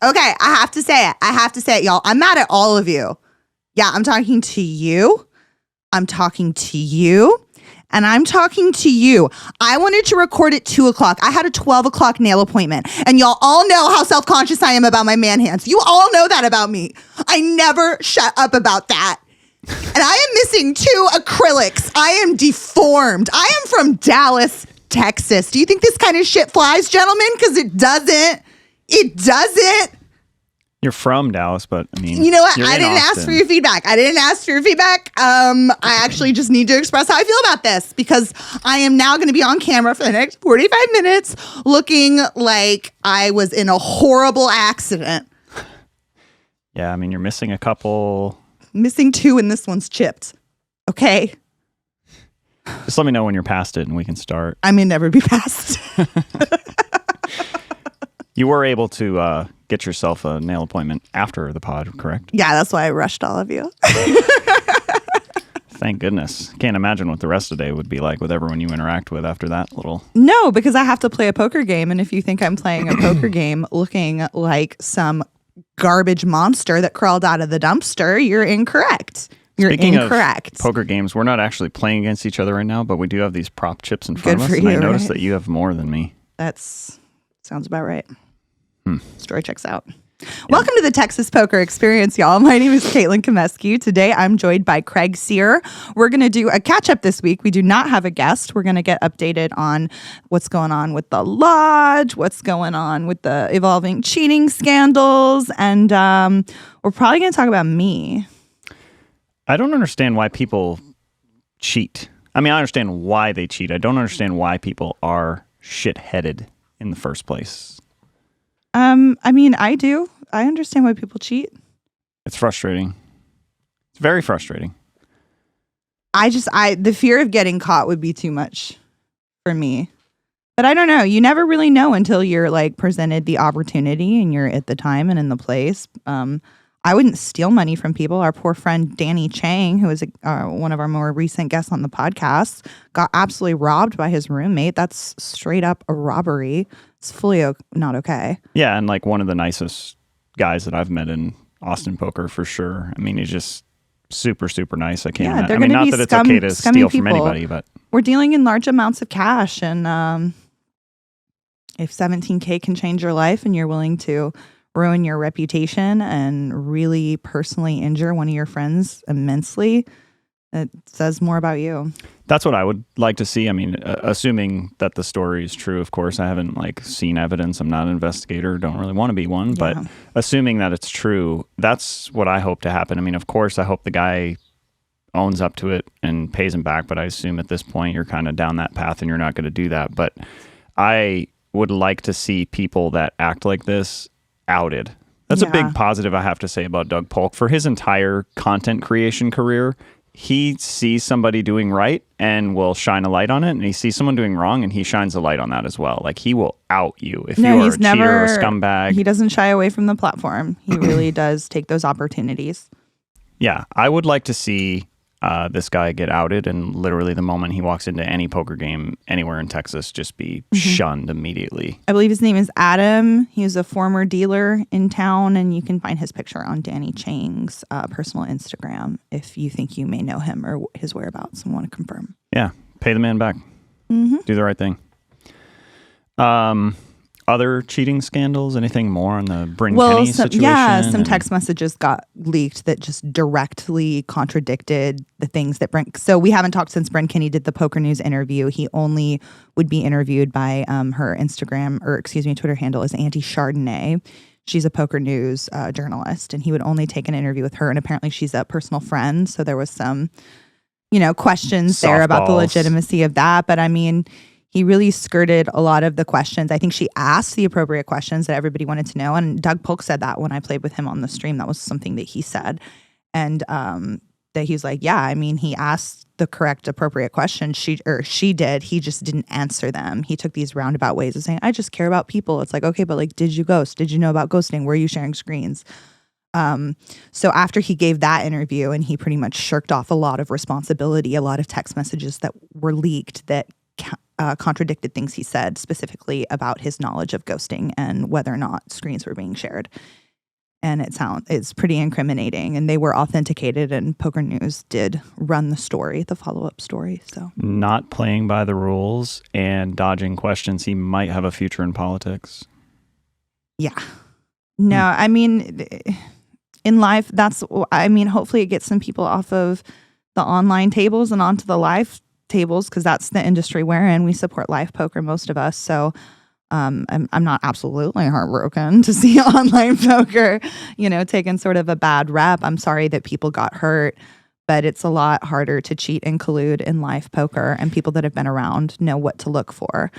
Okay, I have to say it, y'all. I'm mad at all of you. Yeah, I'm talking to you. I'm talking to you. And I'm talking to you. I wanted to record at 2 o'clock. I had a 12 o'clock nail appointment. And y'all all know how self-conscious I am about my man hands. You all know that about me. I never shut up about that. And I am missing 2 acrylics. I am deformed. I am from Dallas, Texas. Do you think this kind of shit flies, gentlemen? Because it doesn't. It doesn't. You're from Dallas, but I mean, you know what? I didn't ask for your feedback. I actually just need to express how I feel about this because I am now going to be on camera for the next 45 minutes looking like I was in a horrible accident. Yeah, I mean, you're missing a couple. Missing 2 and this one's chipped. Okay. Just let me know when you're past it and we can start. I may never be past. You were able to get yourself a nail appointment after the pod, correct? Yeah, that's why I rushed all of you. Thank goodness. Can't imagine what the rest of the day would be like with everyone you interact with after that little... No, because I have to play a poker game. And if you think I'm playing a poker game looking like some garbage monster that crawled out of the dumpster, you're incorrect. Speaking incorrect. Of poker games, we're not actually playing against each other right now, but we do have these prop chips in front of us. And I noticed that you have more than me. Sounds about right. Story checks out. Yeah. Welcome to the Texas Poker Experience, y'all. My name is Caitlin Komesky. Today, I'm joined by Craig Sear. We're going to do a catch-up this week. We do not have a guest. We're going to get updated on what's going on with the lodge, what's going on with the evolving cheating scandals, and we're probably going to talk about me. I don't understand why people cheat. I mean, I understand why they cheat. I don't understand why people are shit-headed in the first place. I mean, I do. I understand why people cheat. It's frustrating. It's very frustrating. The fear of getting caught would be too much for me. But I don't know. You never really know until you're like presented the opportunity and you're at the time and in the place. I wouldn't steal money from people. Our poor friend Danny Chang, who is one of our more recent guests on the podcast, got absolutely robbed by his roommate. That's straight up a robbery. It's fully not okay. Yeah, and like one of the nicest guys that I've met in Austin poker for sure. I mean, he's just super, super nice. I can't. I mean, not that it's okay to steal from anybody, but we're dealing in large amounts of cash, and if $17K can change your life, and you're willing to ruin your reputation and really personally injure one of your friends immensely, it says more about you. That's what I would like to see. I mean, assuming that the story is true, of course. I haven't seen evidence. I'm not an investigator. Don't really want to be one. But assuming that it's true, that's what I hope to happen. I mean, of course, I hope the guy owns up to it and pays him back. But I assume at this point you're kind of down that path and you're not going to do that. But I would like to see people that act like this outed. That's a big positive I have to say about Doug Polk. For his entire content creation career, he sees somebody doing right and will shine a light on it, and he sees someone doing wrong and he shines a light on that as well. Like, he will out you if you are a cheater or a scumbag. He doesn't shy away from the platform. He really does take those opportunities. Yeah, I would like to see this guy get outed and literally the moment he walks into any poker game anywhere in Texas just be shunned immediately. I believe his name is Adam. He's a former dealer in town, and you can find his picture on Danny Chang's personal Instagram if you think you may know him or his whereabouts and want to confirm. Yeah, pay the man back. Do the right thing. Other cheating scandals? Anything more on the Bryn Kenny situation? Yeah, some text messages got leaked that just directly contradicted the things that Bryn... So we haven't talked since Bryn Kenny did the Poker News interview. He only would be interviewed by her Twitter handle is Auntie Chardonnay. She's a Poker News journalist, and he would only take an interview with her. And apparently she's a personal friend. So there was some, questions there about the legitimacy of that. But I mean... He really skirted a lot of the questions. I think she asked the appropriate questions that everybody wanted to know. And Doug Polk said that when I played with him on the stream. That was something that he said. And that he's like, yeah, I mean, he asked the correct, appropriate questions. She did. He just didn't answer them. He took these roundabout ways of saying, I just care about people. It's like, okay, but did you ghost? Did you know about ghosting? Were you sharing screens? So after he gave that interview and he pretty much shirked off a lot of responsibility, a lot of text messages that were leaked that contradicted things he said, specifically about his knowledge of ghosting and whether or not screens were being shared. And it's pretty incriminating. And they were authenticated, and Poker News did run the story, the follow-up story. So not playing by the rules and dodging questions. He might have a future in politics. Yeah. No, I mean, in life, hopefully it gets some people off of the online tables and onto the live tables, because that's the industry we're in. We support live poker, most of us. So I'm not absolutely heartbroken to see online poker, taking sort of a bad rep. I'm sorry that people got hurt, but it's a lot harder to cheat and collude in live poker, and people that have been around know what to look for.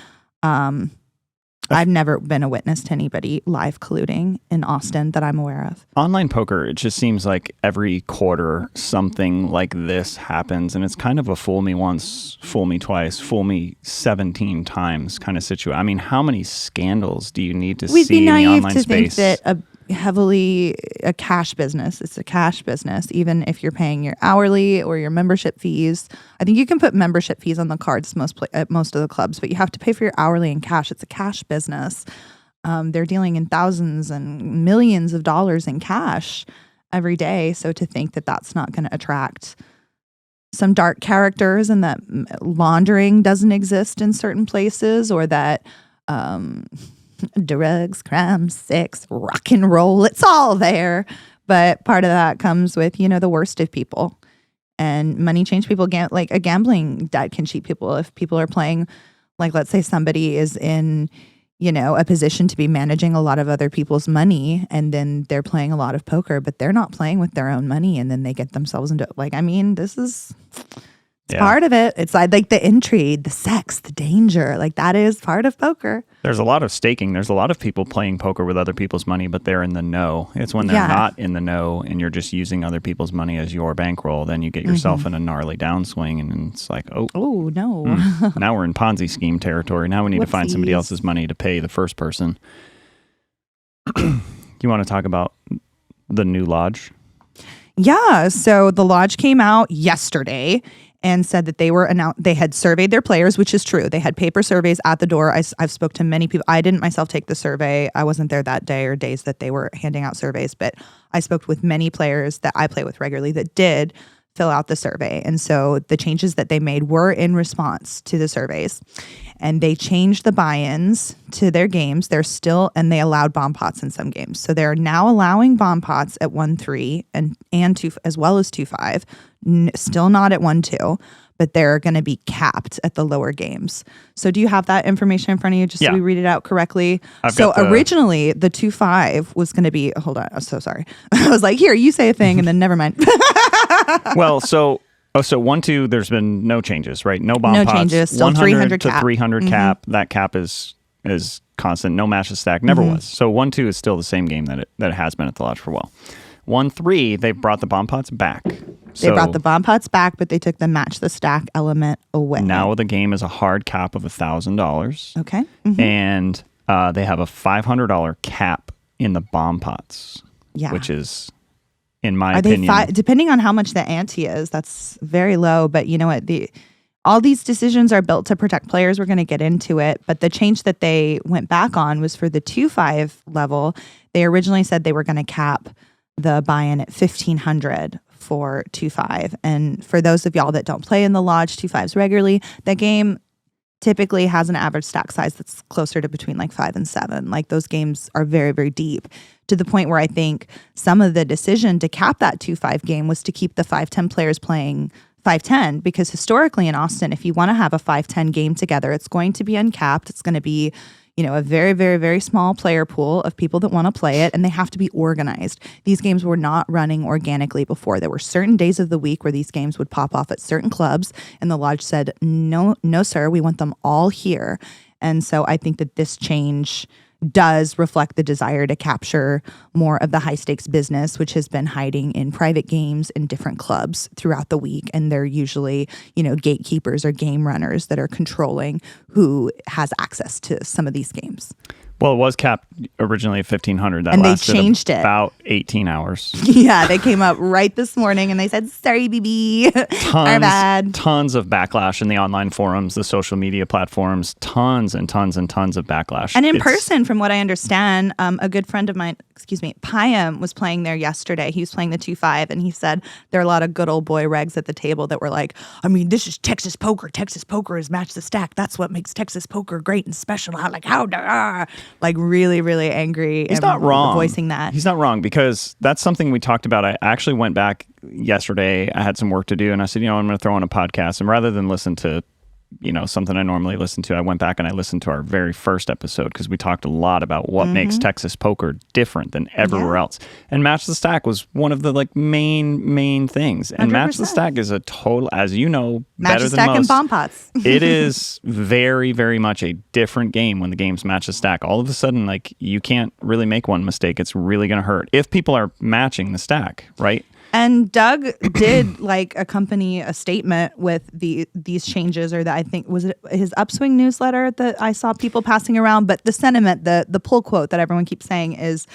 I've never been a witness to anybody live colluding in Austin that I'm aware of. Online poker, it just seems like every quarter something like this happens, and it's kind of a fool me once, fool me twice, fool me 17 times kind of situation. I mean, how many scandals do you need to see in the online space? We'd be naive to think that a cash business. It's a cash business, even if you're paying your hourly or your membership fees. I think you can put membership fees on the cards at most of the clubs, but you have to pay for your hourly in cash. It's a cash business. They're dealing in thousands and millions of dollars in cash every day. So to think that that's not going to attract some dark characters, and that laundering doesn't exist in certain places, or that drugs, crime, sex, rock and roll, it's all there. But part of that comes with, the worst of people. And money change people. Like a gambling debt can cheat people. If people are playing, like let's say somebody is in, a position to be managing a lot of other people's money, and then they're playing a lot of poker, but they're not playing with their own money, and then they get themselves into, this is... It's part of it. It's like the intrigue, the sex, the danger. Like that is part of poker. There's a lot of staking. There's a lot of people playing poker with other people's money, but they're in the know. It's when they're not in the know and you're just using other people's money as your bankroll, then you get yourself in a gnarly downswing, and it's like, oh no. Now we're in Ponzi scheme territory. Now we need to find somebody else's money to pay the first person. You want to talk about the new lodge? Yeah. So the lodge came out yesterday and said that they had surveyed their players, which is true. They had paper surveys at the door. I've spoke to many people. I didn't myself take the survey. I wasn't there that day or days that they were handing out surveys, but I spoke with many players that I play with regularly that did fill out the survey. And so the changes that they made were in response to the surveys. And they changed the buy-ins to their games. And they allowed bomb pots in some games. So they're now allowing bomb pots at 1-3 and 2, as well as 2-5. Still not at 1-2, but they're going to be capped at the lower games. So do you have that information in front of you, just so we read it out correctly? Originally, the 2-5 was going to be, hold on, I'm so sorry. I was like, here, you say a thing, and then never mind. Well, so 1-2, there's been no changes, right? No bomb pots. No changes, still 300 cap. To 300 cap. That cap is constant. No matches stack, never was. So 1-2 is still the same game that it has been at the lodge for a while. 1-3, they've brought the bomb pots back. They brought the bomb pots back, but they took the match the stack element away. Now the game is a hard cap of $1,000. Okay. And they have a $500 cap in the bomb pots, which is, in my opinion... depending on how much the ante is, that's very low. But you know what? All these decisions are built to protect players. We're going to get into it. But the change that they went back on was for the 2-5 level. They originally said they were going to cap the buy-in at $1,500 for 2-5. And for those of y'all that don't play in the lodge 2-5s regularly, that game typically has an average stack size that's closer to between like 5 and 7. Like those games are very, very deep, to the point where I think some of the decision to cap that 2-5 game was to keep the 5-10 players playing 5-10, because historically in Austin, if you want to have a 5-10 game together, it's going to be uncapped. It's going to be, a very, very, very small player pool of people that want to play it, and they have to be organized. These games were not running organically before. There were certain days of the week where these games would pop off at certain clubs, and the lodge said, no, sir, we want them all here. And so I think that this change does reflect the desire to capture more of the high stakes business, which has been hiding in private games in different clubs throughout the week. And they're usually, gatekeepers or game runners that are controlling who has access to some of these games. Well, it was capped originally at 1,500. That and they lasted changed it about 18 hours. Yeah, they came up right this morning and they said, sorry, BB. Our bad. Tons of backlash in the online forums, the social media platforms, tons and tons and tons of backlash. And in person, from what I understand, a good friend of mine, Payam, was playing there yesterday. He was playing the 2-5, and he said there are a lot of good old boy regs at the table that were like, I mean, this is Texas poker. Texas poker is match the stack. That's what makes Texas poker great and special. Like really, really angry. He's not wrong. Voicing that. He's not wrong, because that's something we talked about. I actually went back yesterday. I had some work to do, and I said, I'm going to throw on a podcast. And rather than listen to, something I normally listen to, I went back and I listened to our very first episode, because we talked a lot about what makes Texas poker different than everywhere else. And Match the Stack was one of the main things. And 100%. Match the Stack is a total, as you know, Match better the than Stack most. and bomb pots. It is very, very much a different game when the game's Match the Stack. All of a sudden, you can't really make one mistake. It's really going to hurt if people are matching the stack, right? And Doug did accompany a statement with these changes, or that I think was it his Upswing newsletter that I saw people passing around. But the sentiment, the pull quote that everyone keeps saying is,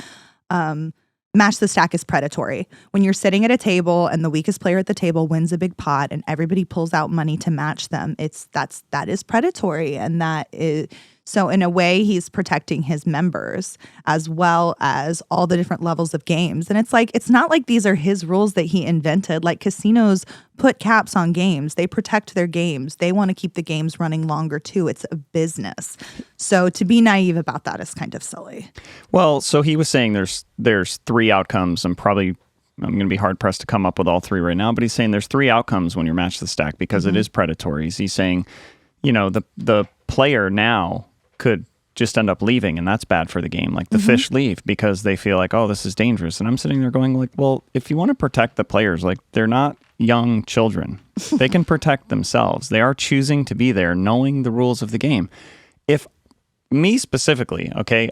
match the stack is predatory. When you're sitting at a table and the weakest player at the table wins a big pot and everybody pulls out money to match them, that is predatory. And that is, so in a way, he's protecting his members as well as all the different levels of games. And it's not like these are his rules that he invented. Like, casinos put caps on games. They protect their games. They want to keep the games running longer too. It's a business. So to be naive about that is kind of silly. Well, so he was saying there's three outcomes. I'm going to be hard pressed to come up with all three right now, but he's saying there's three outcomes when you're Match the Stack, because it is predatory. He's saying, the player now could just end up leaving, and that's bad for the game. Like, the fish leave because they feel like, oh, this is dangerous. And I'm sitting there going well, if you want to protect the players, they're not young children. They can protect themselves. They are choosing to be there, knowing the rules of the game. If me specifically, okay,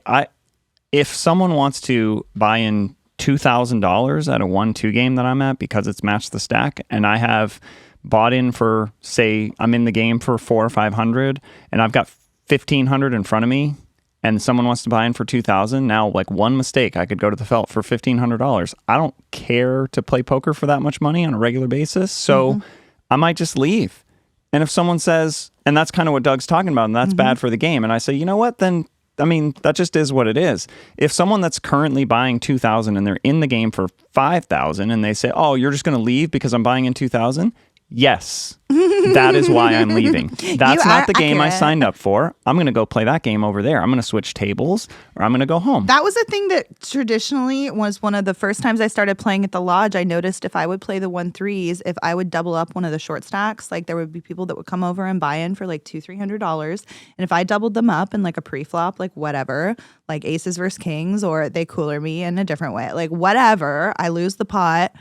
if someone wants to buy in $2,000 at a 1-2 game that I'm at because it's Match the Stack, and I have bought in for, say, I'm in the game for $400 or $500, and I've got $1,500 in front of me, and someone wants to buy in for $2,000. Now, one mistake, I could go to the felt for $1,500. I don't care to play poker for that much money on a regular basis, so I might just leave. And if someone says, and that's kind of what Doug's talking about, and that's bad for the game, and I say, you know what, then, that just is what it is. If someone that's currently buying $2,000 and they're in the game for $5,000, and they say, oh, you're just going to leave because I'm buying in $2,000? Yes, that is why I'm leaving. That's not the game I signed up for. I'm going to go play that game over there. I'm going to switch tables, or I'm going to go home. That was a thing that traditionally was one of the first times I started playing at the lodge. I noticed if I would play the 1-3s, if I would double up one of the short stacks, there would be people that would come over and buy in for $200-$300. And if I doubled them up in a pre-flop, whatever, aces versus kings, or they cooler me in a different way, whatever, I lose the pot,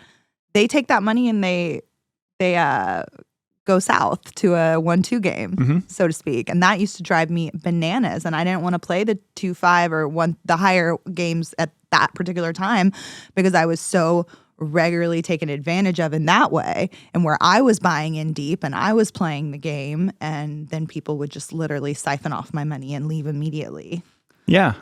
they take that money and they go south to a 1-2 game, so to speak. And that used to drive me bananas. And I didn't want to play the 2-5 or the higher games at that particular time, because I was so regularly taken advantage of in that way, and where I was buying in deep and I was playing the game, and then people would just literally siphon off my money and leave immediately. Yeah.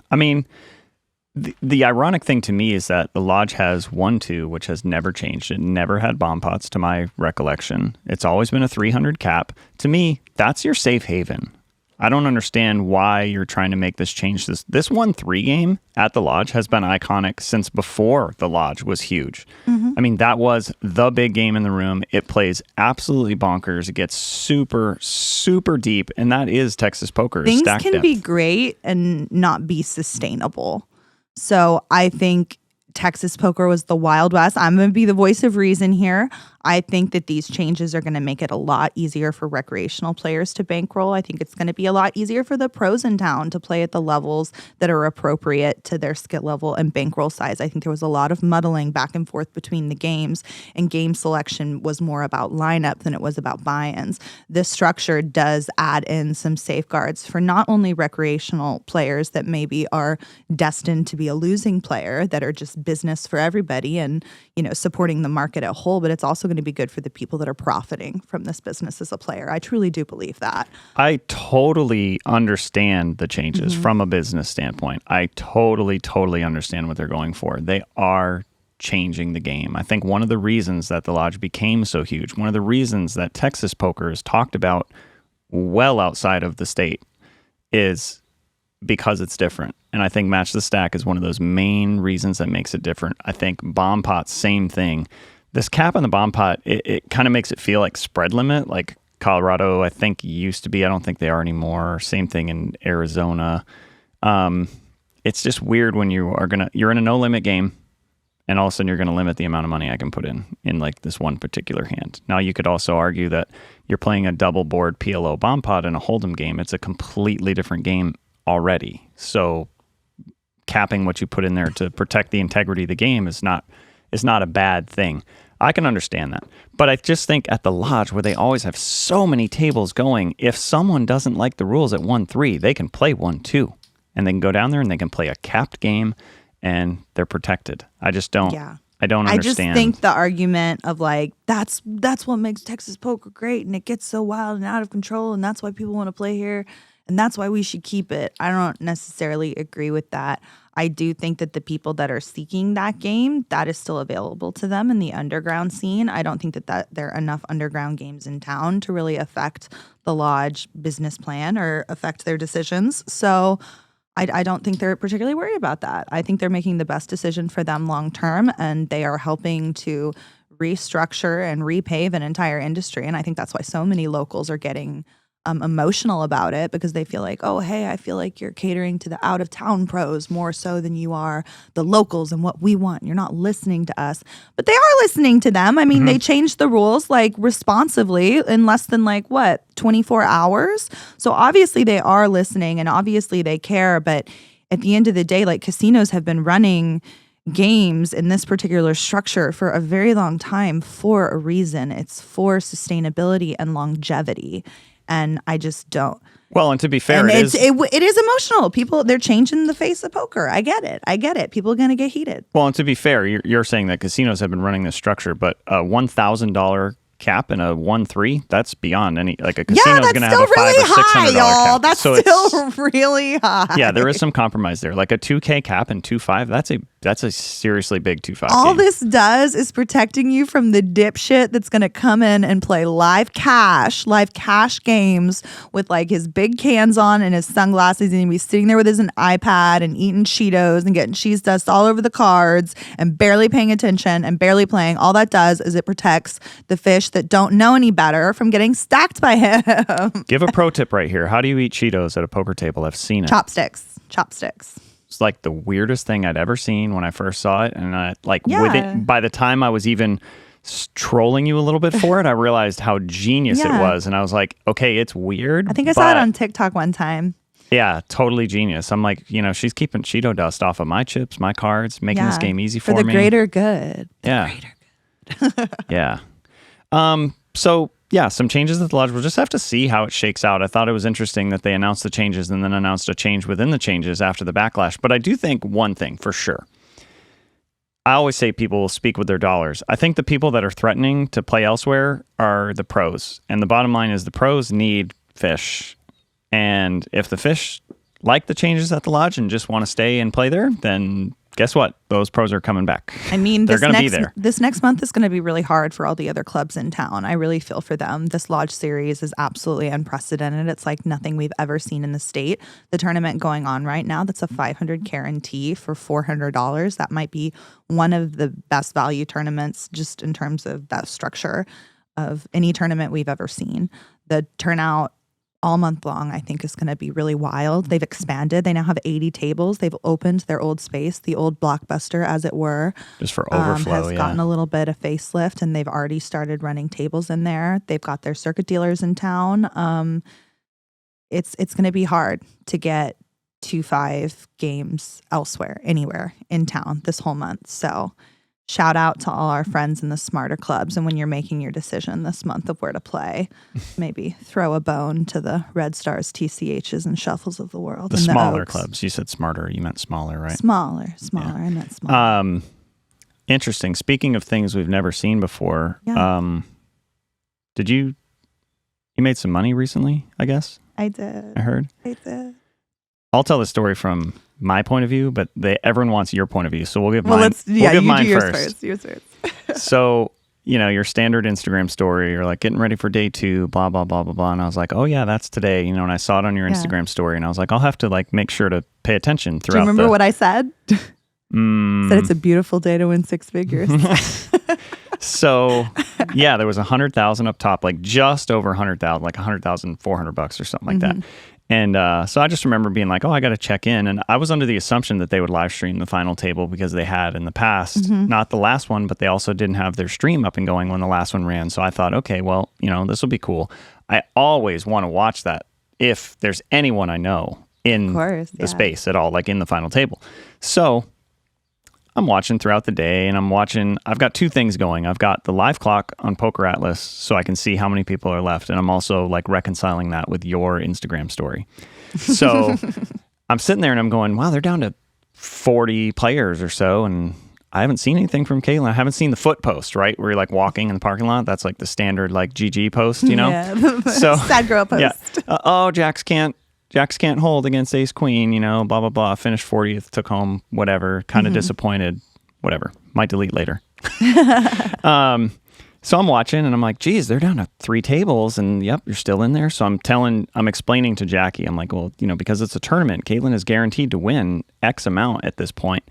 The ironic thing to me is that the lodge has 1-2, which has never changed. It never had bomb pots, to my recollection. It's always been a 300 cap. To me, that's your safe haven. I don't understand why you're trying to make this change. This 1-3 game at the lodge has been iconic since before the lodge was huge. That was the big game in the room. It plays absolutely bonkers. It gets super, super deep, and that is Texas poker. Things can be great and not be sustainable. So I think Texas poker was the Wild West. I'm going to be the voice of reason here. I think that these changes are going to make it a lot easier for recreational players to bankroll. I think it's going to be a lot easier for the pros in town to play at the levels that are appropriate to their skill level and bankroll size. I think there was a lot of muddling back and forth between the games, and game selection was more about lineup than it was about buy-ins. This structure does add in some safeguards for not only recreational players that maybe are destined to be a losing player, that are just business for everybody and, supporting the market at whole, but it's also going going to be good for the people that are profiting from this business as a player. I truly do believe that. I totally understand the changes from a business standpoint. I totally understand what they're going for. They are changing the game. I think one of the reasons that the Lodge became so huge, one of the reasons that Texas poker is talked about well outside of the state, is because it's different. And I think Match the Stack is one of those main reasons that makes it different. I think Bomb Pot, same thing. This cap on the Bomb Pot, it kind of makes it feel like spread limit, like Colorado, I think, used to be. I don't think they are anymore. Same thing in Arizona. It's just weird when you're in a no limit game, and all of a sudden you're going to limit the amount of money I can put in like this one particular hand. Now you could also argue that you're playing a double board PLO Bomb Pot in a Hold'em game. It's a completely different game already. So capping what you put in there to protect the integrity of the game is not a bad thing. I can understand that. But I just think at the Lodge, where they always have so many tables going, if someone doesn't like the rules at 1-3, they can play 1-2. And they can go down there and they can play a capped game and they're protected. I just don't. Yeah. I don't understand. I just think the argument of like, that's what makes Texas poker great, and it gets so wild and out of control, and that's why people want to play here, and that's why we should keep it. I don't necessarily agree with that. I do think that the people that are seeking that game, that is still available to them in the underground scene. I don't think that there are enough underground games in town to really affect the Lodge business plan or affect their decisions. So I don't think they're particularly worried about that. I think they're making the best decision for them long term, and they are helping to restructure and repave an entire industry. And I think that's why so many locals are getting emotional about it, because they feel like, oh, hey, I feel like you're catering to the out-of-town pros more so than you are the locals and what we want. You're not listening to us. But they are listening to them. I mean, they changed the rules like responsively in less than 24 hours. So obviously they are listening and obviously they care. But at the end of the day, casinos have been running games in this particular structure for a very long time for a reason. It's for sustainability and longevity. And I just don't. Well, and to be fair, it is emotional. People, they're changing the face of poker. I get it. People are going to get heated. Well, and to be fair, you're saying that casinos have been running this structure, but a $1,000 cap and a 1-3, that's beyond any, a casino is going to have a $500 or $600 cap. That's so still really high. Yeah, there is some compromise there. Like a 2K cap and 2.5, that's a seriously big 2.5 All game. this does is protecting you from the dipshit that's going to come in and play live cash games with his big cans on and his sunglasses, and he'll be sitting there with his iPad and eating Cheetos and getting cheese dust all over the cards and barely paying attention and barely playing. All that does is it protects the fish that don't know any better from getting stacked by him. Give a pro tip right here. How do you eat Cheetos at a poker table? I've seen it. Chopsticks. It's the weirdest thing I'd ever seen when I first saw it. And by the time I was even trolling you a little bit for it, I realized how genius it was. And I was like, okay, it's weird. I think I saw it on TikTok one time. Yeah, totally genius. I'm like, she's keeping Cheeto dust off of my chips, my cards, making this game easy for me. For the greater good. Yeah. So yeah, some changes at the Lodge. We'll just have to see how it shakes out. I thought it was interesting that they announced the changes and then announced a change within the changes after the backlash. But I do think one thing for sure. I always say people will speak with their dollars. I think the people that are threatening to play elsewhere are the pros. And the bottom line is the pros need fish. And if the fish like the changes at the Lodge and just want to stay and play there, then guess what? Those pros are coming back. I mean, they're going to be there. This next month is going to be really hard for all the other clubs in town. I really feel for them. This Lodge series is absolutely unprecedented. It's like nothing we've ever seen in the state. The tournament going on right now, that's a $500 guarantee for $400. That might be one of the best value tournaments just in terms of that structure of any tournament we've ever seen. The turnout all month long, I think, is going to be really wild. They've expanded. They now have 80 tables. They've opened their old space, the old Blockbuster, as it were. Just for overflow, has gotten a little bit of facelift, and they've already started running tables in there. They've got their circuit dealers in town. It's going to be hard to get 2-5 games elsewhere, anywhere in town this whole month. So shout out to all our friends in the smarter clubs. And when you're making your decision this month of where to play, maybe throw a bone to the Red Stars, TCHs, and Shuffles of the world. The smaller clubs. You said smarter. You meant smaller, right? Smaller. Yeah. I meant smaller. Interesting. Speaking of things we've never seen before, did you made some money recently, I guess? I did. I heard. I did. I'll tell the story from my point of view, but everyone wants your point of view, so we'll give mine. We'll give mine first. Yours first. So, your standard Instagram story, you're like getting ready for day 2, blah, blah, blah, blah, blah. And I was like, oh yeah, that's today, and I saw it on your Instagram story, and I was like, I'll have to like make sure to pay attention throughout. Do you remember what I said? Said it's a beautiful day to win 6 figures. So, yeah, there was 100,000 up top, like just over 100,000, like $100,400 or something like that. And so I just remember being like, oh, I got to check in. And I was under the assumption that they would live stream the final table because they had in the past, not the last one, but they also didn't have their stream up and going when the last one ran. So I thought, okay, well, this will be cool. I always want to watch that if there's anyone I know in the space at all, like in the final table. So I'm watching throughout the day, and I've got 2 things going. I've got the live clock on Poker Atlas so I can see how many people are left, and I'm also like reconciling that with your Instagram story. So I'm sitting there and I'm going, wow, they're down to 40 players or so, and I haven't seen anything from Caitlin. I haven't seen the foot post, right? Where you're like walking in the parking lot. That's like the standard like GG post, Yeah, so sad girl post. Yeah. Jax can't hold against ace queen, blah, blah, blah. Finished 40th, took home, whatever. Kind of disappointed, whatever. Might delete later. So I'm watching and I'm like, geez, they're down to 3 tables and yep, you're still in there. So I'm explaining to Jackie, I'm like, well, because it's a tournament, Caitlin is guaranteed to win X amount at this point.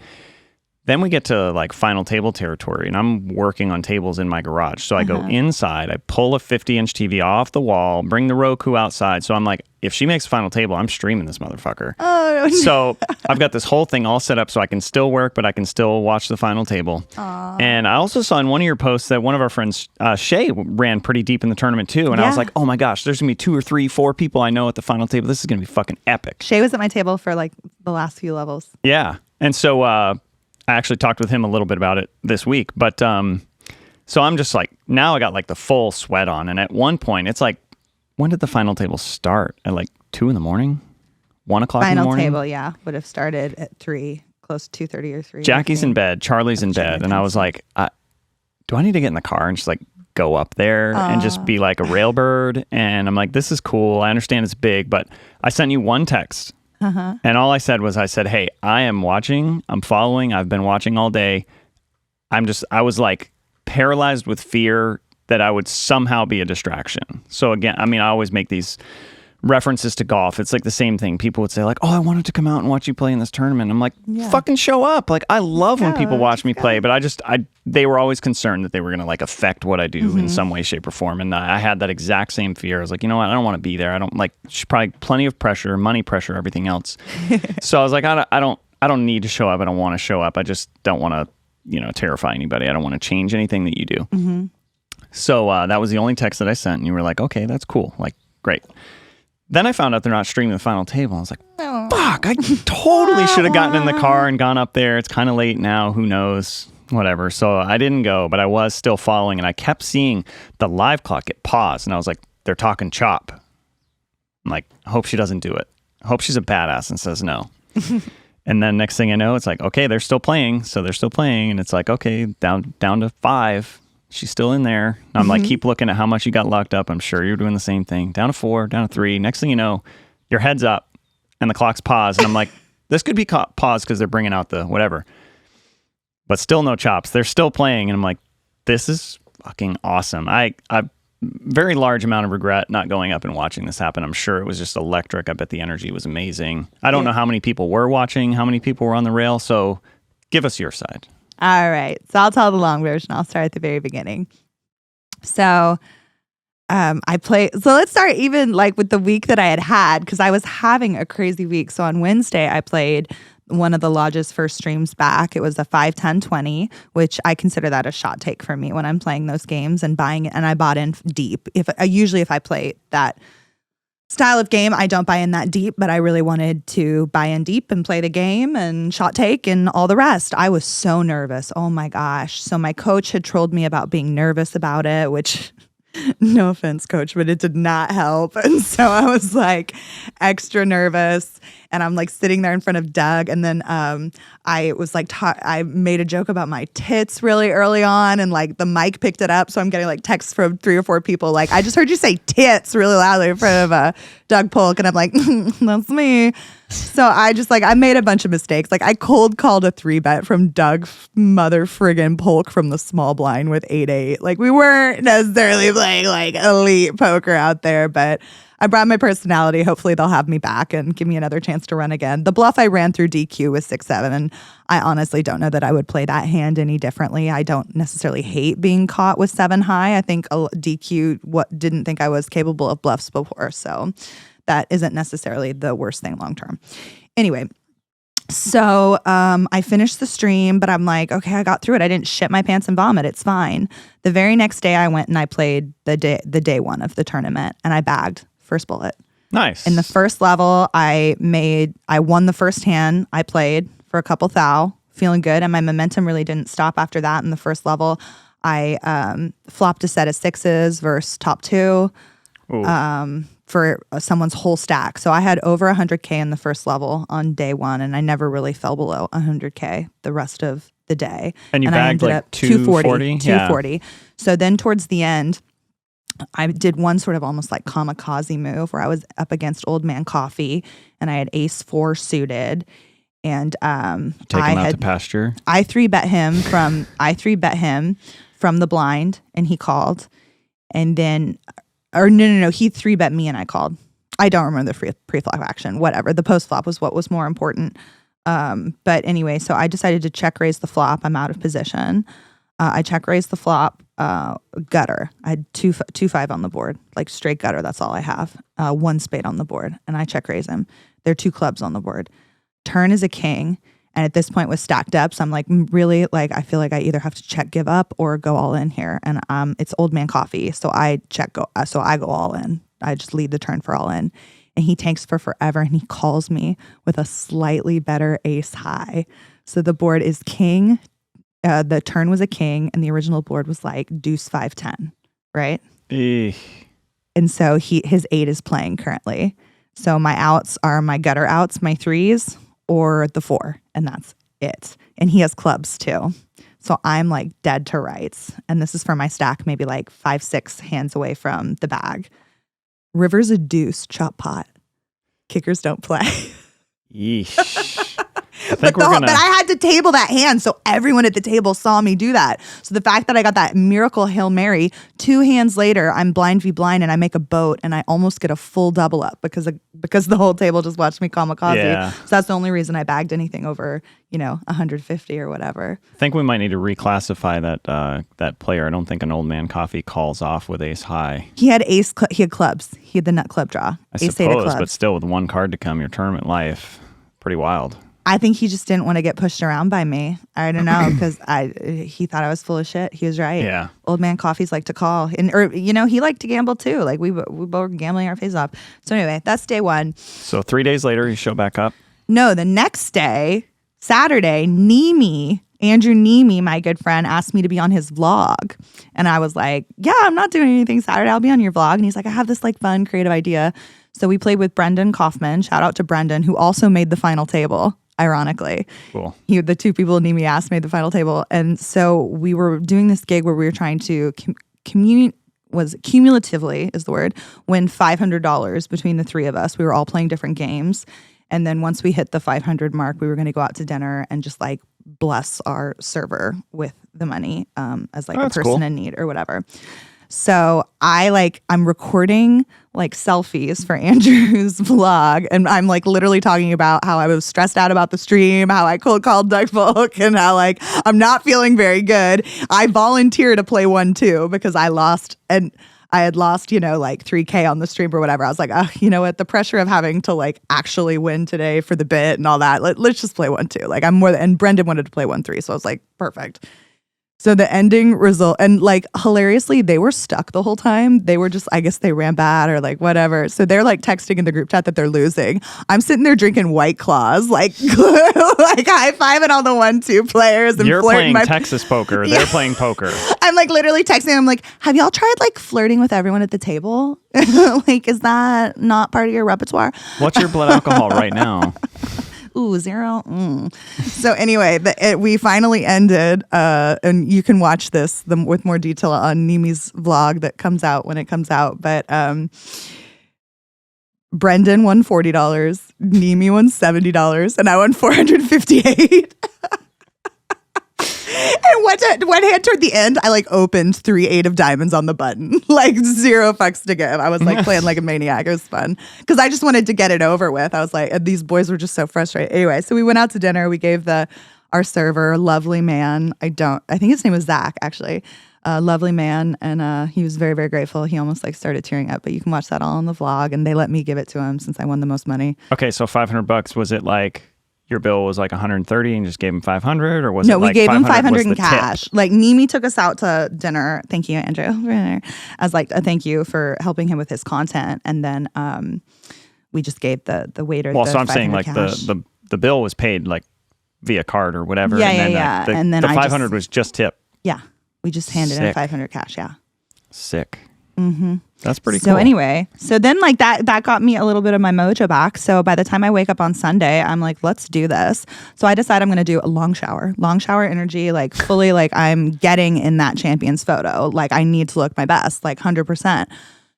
Then we get to like final table territory and I'm working on tables in my garage. So I go inside, I pull a 50-inch TV off the wall, bring the Roku outside. So I'm like, if she makes a final table, I'm streaming this motherfucker. Oh, no. So I've got this whole thing all set up so I can still work, but I can still watch the final table. Aww. And I also saw in one of your posts that one of our friends, Shay, ran pretty deep in the tournament too. And I was like, oh my gosh, there's going to be 2 or 3, 4 people I know at the final table. This is going to be fucking epic. Shay was at my table for like the last few levels. Yeah. And so, I actually talked with him a little bit about it this week, but so I'm just like, now I got like the full sweat on. And at one point, it's like, when did the final table start? At like 2 a.m? 1 o'clock in the morning? Final table, would have started at 3, close to 2:30 or 3. Jackie's in bed, Charlie's in bed, and I was like, do I need to get in the car and just like go up there and just be like a railbird? And I'm like, this is cool. I understand it's big, but I sent you one text. And all I said was, hey, I am watching, I'm following, I've been watching all day. I was like paralyzed with fear that I would somehow be a distraction. So again, I always make these references to golf. It's like the same thing. People would say like, oh, I wanted to come out and watch you play in this tournament. I'm like, fucking show up. Like, I love when people watch me play, but they were always concerned that they were going to like affect what I do in some way, shape or form. And I had that exact same fear. I was like, you know what? I don't want to be there. I don't like, probably plenty of pressure, money pressure, everything else. So I was like, I don't need to show up. I don't want to show up. I just don't want to, terrify anybody. I don't want to change anything that you do. So that was the only text that I sent. And you were like, okay, that's cool. Like, great. Then I found out they're not streaming the final table. I was like, fuck, I totally should have gotten in the car and gone up there. It's kind of late now. Who knows? Whatever. So I didn't go, but I was still following. And I kept seeing the live clock get paused. And I was like, they're talking chop. I'm like, I hope she doesn't do it. I hope she's a badass and says no. And then next thing I know, it's like, okay, they're still playing. So they're still playing. And it's like, okay, down to 5. She's still in there. And I'm like, keep looking at how much you got locked up. I'm sure you're doing the same thing. Down to 4, down to 3. Next thing you know, your head's up and the clock's paused. And I'm like, this could be paused because they're bringing out the whatever. But still no chops. They're still playing. And I'm like, this is fucking awesome. I very large amount of regret not going up and watching this happen. I'm sure it was just electric. I bet the energy was amazing. I don't know how many people were watching, how many people were on the rail. So give us your side. All right. So I'll tell the long version. I'll start at the very beginning. So let's start even like with the week that I had because I was having a crazy week. So on Wednesday, I played one of the lodge's first streams back. It was a 5-10-20, which I consider that a shot take for me when I'm playing those games and buying it. And I bought in deep. If I play that style of game, I don't buy in that deep, but I really wanted to buy in deep and play the game and shot take and all the rest. I was so nervous. Oh my gosh. So my coach had trolled me about being nervous about it, which no offense, coach, but it did not help. And so I was like extra nervous. and I'm like sitting there in front of Doug, and then I was like, I made a joke about my tits really early on, and like the mic picked it up, so I'm getting like texts from 3 or 4 people like, I just heard you say tits really loudly in front of Doug Polk, and I'm like, that's me. So I just like, I made a bunch of mistakes. Like I cold called a 3-bet from Doug mother friggin' Polk from the small blind with 8-8. Like we weren't necessarily playing like elite poker out there, but I brought my personality. Hopefully they'll have me back and give me another chance to run again. The bluff I ran through DQ was 6-7, and I honestly don't know that I would play that hand any differently. I don't necessarily hate being caught with 7 high. I think DQ didn't think I was capable of bluffs before, so that isn't necessarily the worst thing long term. Anyway, so I finished the stream, but I'm like, okay, I got through it. I didn't shit my pants and vomit. It's fine. The very next day I went and I played the day one of the tournament, and I bagged first bullet. Nice. In the first level, I won the first hand I played for a couple thou, feeling good, and my momentum really didn't stop after that. In the first level, I flopped a set of 6s versus top 2. For someone's whole stack. So I had over 100K in the first level on day one, and I never really fell below 100K the rest of the day. And you I bagged ended like up 240? 240. Yeah. So then towards the end, I did one sort of almost like kamikaze move where I was up against Old Man Coffee, and I had ace 4 suited, and take him out to pasture. I 3-bet him from the blind, and he called, and then. Or no, he 3-bet me and I called. I don't remember the pre-flop action. Whatever. The post-flop was what was more important. But anyway, so I decided to check raise the flop. I'm out of position. I check raised the flop, gutter. I had 2-5 on the board, like straight gutter. That's all I have. 1 spade on the board, and I check raise him. There are 2 clubs on the board. Turn is a king, and at this point was stacked up. So I'm like, really, like I feel like I either have to check give up or go all in here. And it's Old Man Coffee, so I go all in. I just lead the turn for all in, and he tanks for forever, and he calls me with a slightly better ace high. So the board is king. The turn was a king, and the original board was like deuce 5-10, right? And so his 8 is playing currently. So my outs are my gutter outs, my 3s, or the 4, and that's it. And he has clubs too. So I'm like dead to rights. And this is for my stack, maybe like 5-6 hands away from the bag. River's a deuce, chop pot. Kickers don't play. Yeesh. But I had to table that hand, so everyone at the table saw me do that. So the fact that I got that miracle Hail Mary, 2 hands later, I'm blind v blind, and I make a boat, and I almost get a full double up because the whole table just watched me kamikaze. Yeah. So that's the only reason I bagged anything over, 150 or whatever. I think we might need to reclassify that player. I don't think an Old Man Coffee calls off with ace high. He had he had clubs. He had the nut club draw. I suppose, but still, with 1 card to come, your tournament life, pretty wild. I think he just didn't want to get pushed around by me. I don't know, because he thought I was full of shit. He was right. Yeah. Old Man Coffees like to call. He liked to gamble too. Like we both were gambling our face off. So anyway, that's day 1. So 3 days later, you show back up? No, the next day, Saturday, Andrew Neeme, my good friend, asked me to be on his vlog. And I was like, yeah, I'm not doing anything Saturday. I'll be on your vlog. And he's like, I have this like fun, creative idea. So we played with Brendan Kaufman. Shout out to Brendan, who also made the final table. Ironically, cool. The 2 people Neeme asked made the final table, and so we were doing this gig where we were trying to cumulatively is the word, win $500 between the 3 of us. We were all playing different games, and then once we hit the 500 mark, we were going to go out to dinner and just like bless our server with the money as like a person in need or whatever. So I'm recording like selfies for Andrew's vlog, and I'm like literally talking about how I was stressed out about the stream, how I cold called Doug Polk, and how like I'm not feeling very good. I volunteer to play 1-2 because I lost, and I had lost, like 3K on the stream or whatever. I was like, you know what? The pressure of having to like actually win today for the bit and all that. Let's just play 1-2. Like and Brendan wanted to play 1-3, so I was like, perfect. So the ending result, and like hilariously, they were stuck the whole time. They were just, I guess they ran bad or like whatever. So they're like texting in the group chat that they're losing. I'm sitting there drinking White Claws, like like high-fiving all the 1-2 players. And you're playing Texas poker. They're playing poker. I'm like literally texting. I'm like, have y'all tried like flirting with everyone at the table? Like, is that not part of your repertoire? What's your blood alcohol right now? Ooh, 0. So anyway, we finally ended, and you can watch this with more detail on Neeme's vlog that comes out when it comes out. But Brendan won $40, Neeme won $70, and I won $458. And one hand toward the end, I like opened 3 8 of diamonds on the button. Like 0 fucks to give. I was like playing like a maniac. It was fun. Because I just wanted to get it over with. I was like, and these boys were just so frustrated. Anyway, so we went out to dinner. We gave our server, lovely man. I think his name was Zach, actually. Lovely man. And he was very, very grateful. He almost like started tearing up. But you can watch that all on the vlog. And they let me give it to him since I won the most money. Okay, so $500, was it like your bill was like 130 and just gave him 500, or was no, it like we gave him 500 in tip? cash. Like Neeme took us out to dinner. Thank you, Andrew. As like a thank you for helping him with his content, and then we just gave the waiter. Well, so I'm saying like the bill was paid like via card or whatever. Yeah, and then and then the 500 was just tip. Yeah, we just handed in 500 cash. Yeah, sick. Mm-hmm. That's pretty cool. So anyway, so then like that got me a little bit of my mojo back. So by the time I wake up on Sunday, I'm like, let's do this. So I decide I'm going to do a long shower energy, like fully like I'm getting in that champion's photo. Like I need to look my best, like 100%.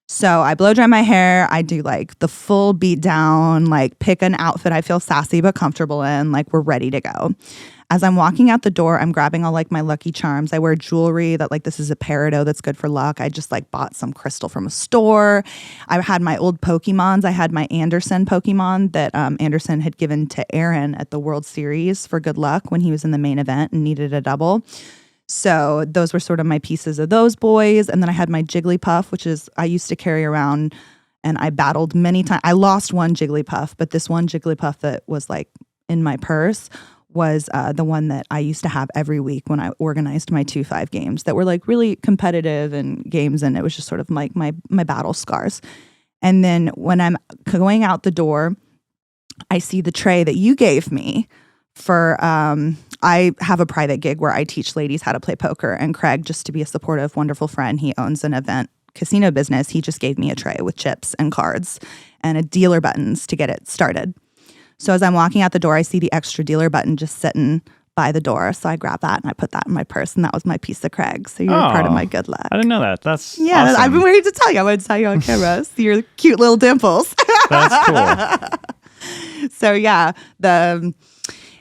So I blow dry my hair. I do like the full beat down, like pick an outfit I feel sassy but comfortable in. Like we're ready to go. As I'm walking out the door, I'm grabbing all like my lucky charms. I wear jewelry that like this is a peridot that's good for luck. I just like bought some crystal from a store. I had my old Pokemons. I had my Anderson Pokemon that Anderson had given to Aaron at the World Series for good luck when he was in the main event and needed a double. So those were sort of my pieces of those boys. And then I had my Jigglypuff, which is I used to carry around, and I battled many times. I lost one Jigglypuff, but this one Jigglypuff that was like in my purse was the one that I used to have every week when I organized my 2-5 games that were like really competitive and games, and it was just sort of like my battle scars. And then when I'm going out the door, I see the tray that you gave me for I have a private gig where I teach ladies how to play poker, and Craig, just to be a supportive, wonderful friend, he owns an event casino business. He just gave me a tray with chips and cards and a dealer buttons to get it started. So as I'm walking out the door, I see the extra dealer button just sitting by the door. So I grab that and I put that in my purse, and that was my piece of Craig. So you're part of my good luck. I didn't know that. That's awesome. I've been waiting to tell you. I wanted to tell you on camera. See your cute little dimples. That's cool. So yeah,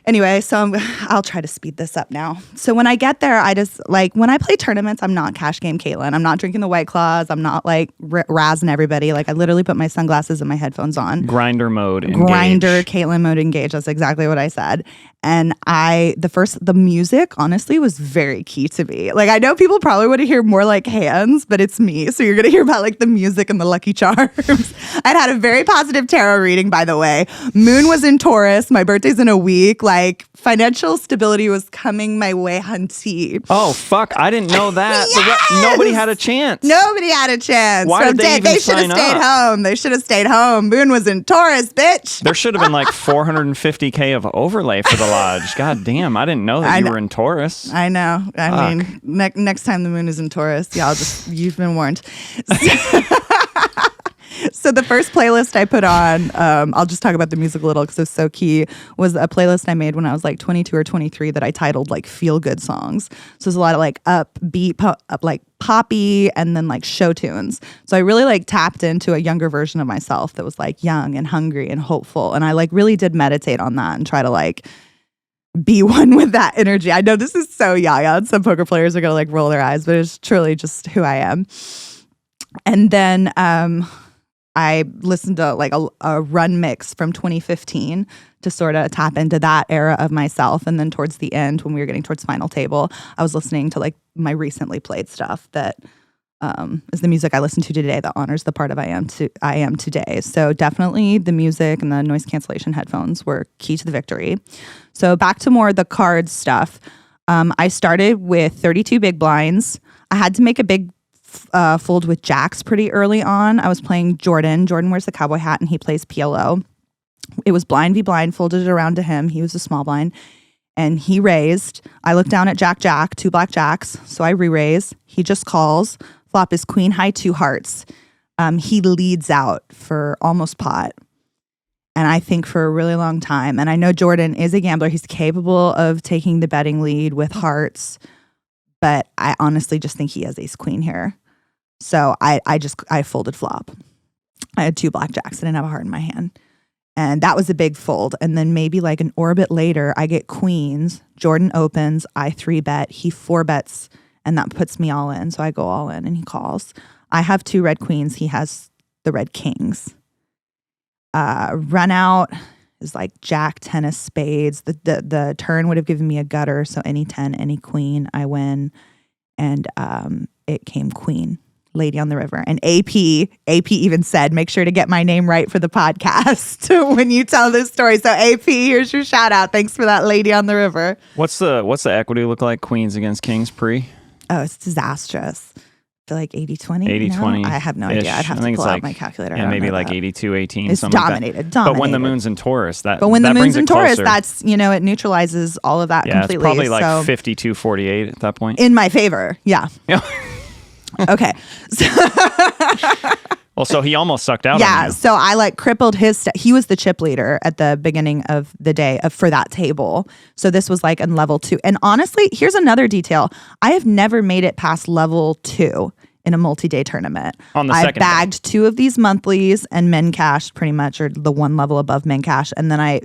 anyway, so I'll try to speed this up now. So when I get there, I just like when I play tournaments, I'm not cash game Caitlin. I'm not drinking the White Claws. I'm not like razzing everybody. Like I literally put my sunglasses and my headphones on. Grinder mode engage. Grinder Caitlin mode engage. That's exactly what I said. And the music honestly was very key to me. Like I know people probably want to hear more like hands, but it's me. So you're going to hear about like the music and the lucky charms. I'd had a very positive tarot reading, by the way. Moon was in Taurus. My birthday's in a week. Like financial stability was coming my way, hunty. Oh, fuck. I didn't know that. Yes! Nobody had a chance. Nobody had a chance. Why did they even should have stayed home. They should have stayed home. Moon was in Taurus, bitch. There should have been like $450K of overlay for the lodge. God damn, I didn't know that you were in Taurus. I know. I mean, next time the moon is in Taurus, you've been warned. So the first playlist I put on, I'll just talk about the music a little because it was so key, was a playlist I made when I was like 22 or 23 that I titled like feel good songs. So there's a lot of like upbeat, like poppy, and then like show tunes. So I really like tapped into a younger version of myself that was like young and hungry and hopeful. And I like really did meditate on that and try to like be one with that energy. I know this is so yaya, and some poker players are gonna like roll their eyes, but it's truly just who I am. And then I listened to like a run mix from 2015 to sort of tap into that era of myself. And then towards the end, when we were getting towards final table, I was listening to like my recently played stuff that is the music I listen to today that honors the part of I am today. So definitely the music and the noise cancellation headphones were key to the victory. So back to more the cards stuff. I started with 32 big blinds. I had to make a big fold with jacks pretty early on. I was playing Jordan. Jordan wears the cowboy hat and he plays PLO. It was blind v blind, folded it around to him. He was a small blind. And he raised. I looked down at Jack, 2 black jacks. So I re-raise. He just calls. Flop is queen high 2 hearts. He leads out for almost pot. And I think for a really long time. And I know Jordan is a gambler. He's capable of taking the betting lead with hearts. But I honestly just think he has ace queen here. So I folded flop. I had 2 black jacks. I didn't have a heart in my hand. And that was a big fold. And then maybe like an orbit later, I get queens. Jordan opens. I 3-bet. He 4-bets. And that puts me all in. So I go all in and he calls. I have 2 red queens. He has the red kings. Run out is like jack, 10 of spades. The turn would have given me a gutter. So any 10, any queen, I win. And it came queen. Lady on the River. And AP even said, make sure to get my name right for the podcast when you tell this story. So AP, here's your shout out. Thanks for that, Lady on the River. What's the equity look like? Queens against kings pre? Oh, it's disastrous. I feel like 80-20. 80-20. I have no idea. I'd have to pull out my calculator. Yeah, maybe like 82-18. It's dominated. But when the moon's in Taurus, But when the moon's in Taurus, that's, it neutralizes all of that completely. It's probably like 52-48 at that point. In my favor. Yeah. Okay. Well, so he almost sucked out on Yeah, you. so I crippled his he was the chip leader at the beginning of the day for that table. So this was like in level 2. And honestly, here's another detail. I have never made it past level 2 in a multi-day tournament. On the I second bagged day. 2 of these monthlies and men cashed pretty much, or the one level above men cash. And then I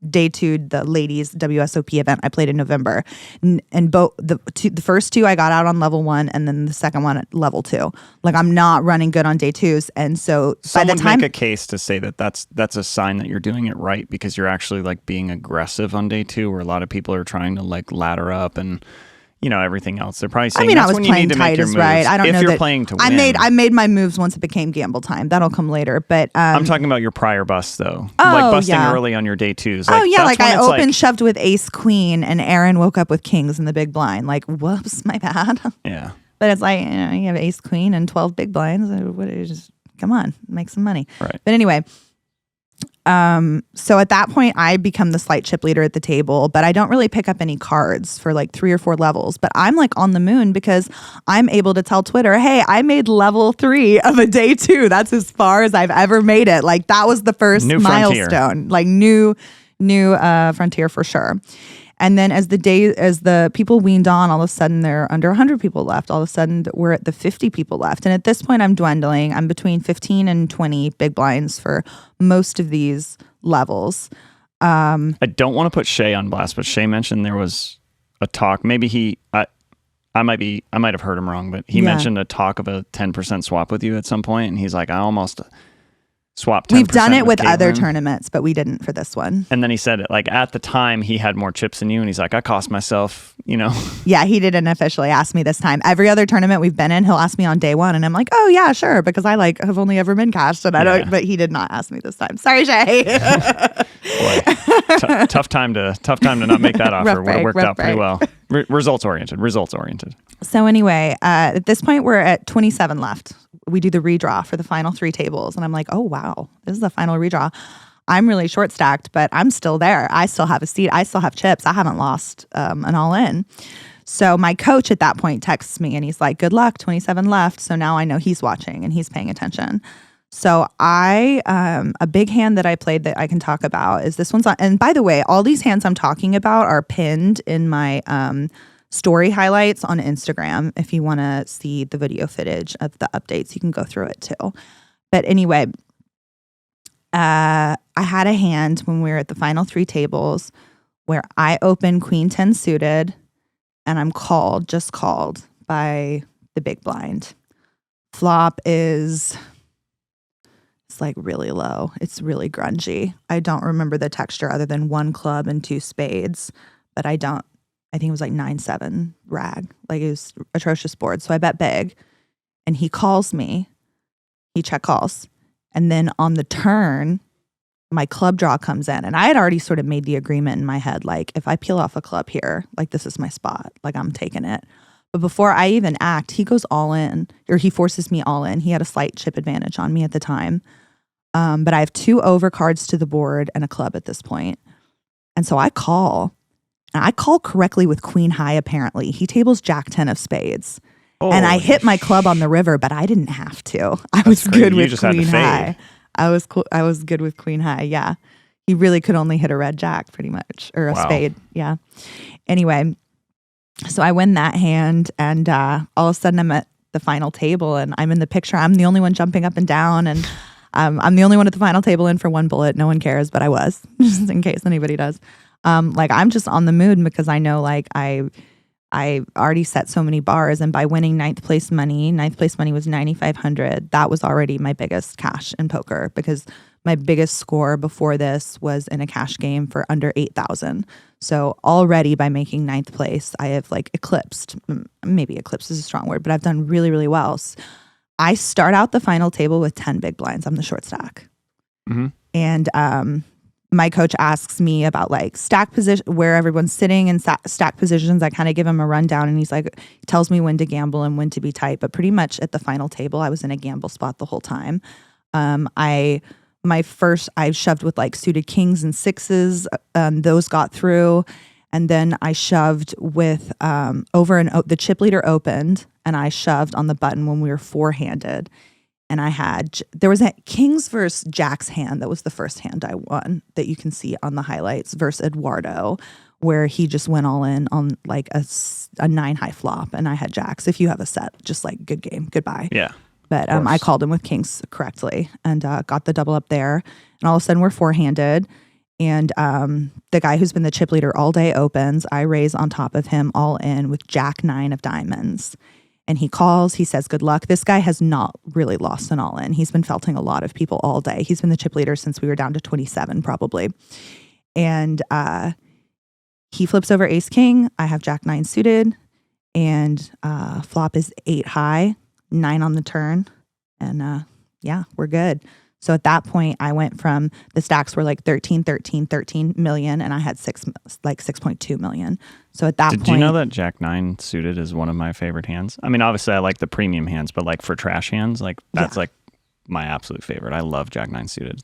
day 2 the ladies WSOP event I played in November, and both the first 2 I got out on level 1, and then the second one at level 2. Like I'm not running good on day 2s, and so some by the time make a case to say that that's a sign that you're doing it right, because you're actually like being aggressive on day 2, where a lot of people are trying to like ladder up and everything else. They're probably saying I was playing Titus right. I don't know if you're that playing to win. I made my moves once it became gamble time. That'll come later. But I'm talking about your prior busts though. Oh, like busting yeah. early on your day 2s. Like I opened shoved with ace queen and Aaron woke up with kings in the big blind. Like, whoops, my bad. Yeah. But it's like, you have ace queen and 12 big blinds. Just come on, make some money. Right. But anyway, so at that point I become the slight chip leader at the table, but I don't really pick up any cards for like 3 or 4 levels. But I'm like on the moon because I'm able to tell Twitter, hey, I made level 3 of a day 2. That's as far as I've ever made it. Like that was the first milestone, like new frontier for sure. And then as the people weaned on, all of a sudden there are under 100 people left. All of a sudden we're at the 50 people left. And at this point I'm dwindling. I'm between 15 and 20 big blinds for most of these levels. I don't want to put Shay on blast, but Shay mentioned there was a talk. Maybe I might have heard him wrong, but he mentioned a talk of a 10% swap with you at some point, and he's like, I almost swapped 10%. We've done it with Caitlin. other tournaments, but we didn't for this one. And then he said, like, at the time he had more chips than you, and he's like, I cost myself, Yeah, he didn't officially ask me this time. Every other tournament we've been in, he'll ask me on day 1, and I'm like, oh yeah, sure, because I have only ever been cashed, and I don't. But he did not ask me this time. Sorry, Shay. Boy, tough time to not make that offer. Would have worked out pretty well. Results oriented. So anyway, at this point we're at 27 left. We do the redraw for the final 3 tables, and I'm like, oh wow, this is the final redraw. I'm really short stacked, but I'm still there. I still have a seat. I still have chips. I haven't lost an all in. So my coach at that point texts me and he's like, good luck, 27 left. So now I know he's watching and he's paying attention. So a big hand that I played that I can talk about is this one's on. And by the way, all these hands I'm talking about are pinned in my story highlights on Instagram. If you want to see the video footage of the updates, you can go through it too. But anyway, I had a hand when we were at the final 3 tables where I opened queen 10 suited and I'm just called by the big blind. Flop is, it's like really low. It's really grungy. I don't remember the texture other than 1 club and 2 spades, but I think it was like 9-7 rag. Like it was atrocious board. So I bet big and he calls me. He check calls. And then on the turn, my club draw comes in, and I had already sort of made the agreement in my head, like if I peel off a club here, like this is my spot, like I'm taking it. But before I even act, he goes all in, or he forces me all in. He had a slight chip advantage on me at the time. But I have 2 overcards to the board and a club at this point. And so I call. And I call correctly with queen high, apparently. He tables jack 10 of spades. Oh, and I hit my club on the river, but I didn't have to. I was good with queen high. I was good with queen high, yeah. He really could only hit a red jack pretty much, or a spade, yeah. Anyway, so I win that hand, and all of a sudden I'm at the final table, and I'm in the picture. I'm the only one jumping up and down, and I'm the only one at the final table in for 1 bullet. No one cares, but I was, just in case anybody does. Like I'm just on the mood because I know like I already set so many bars, and by winning ninth place money was 9,500. That was already my biggest cash in poker, because my biggest score before this was in a cash game for under 8,000. So already by making ninth place, I have like eclipsed. Maybe eclipse is a strong word, but I've done really, really well. So I start out the final table with 10 big blinds. I'm the short stack, and my coach asks me about like stack position, where everyone's sitting in stack positions. I kind of give him a rundown, and he tells me when to gamble and when to be tight. But pretty much at the final table, I was in a gamble spot the whole time. I shoved with like suited kings and sixes. Those got through. And then I shoved with the chip leader opened, and I shoved on the button when we were 4-handed. And there was a kings versus jacks hand. That was the first hand I won that you can see on the highlights versus Eduardo, where he just went all in on like a 9 high flop, and I had jacks. If you have a set, just like good game, goodbye. Yeah. But I called him with kings correctly and got the double up there. And all of a sudden we're 4-handed. And the guy who's been the chip leader all day opens. I raise on top of him all in with jack 9 of diamonds. And he calls, he says, good luck. This guy has not really lost an all-in. He's been felting a lot of people all day. He's been the chip leader since we were down to 27 probably. And he flips over ace king. I have jack 9 suited. And flop is 8 high, 9 on the turn. And yeah, we're good. So at that point, I went from the stacks were like 13 million, and I had 6.2 million. So at that point, did you know that Jack 9 suited is one of my favorite hands? I mean, obviously I like the premium hands, but like for trash hands, like that's like my absolute favorite. I love Jack 9 suited.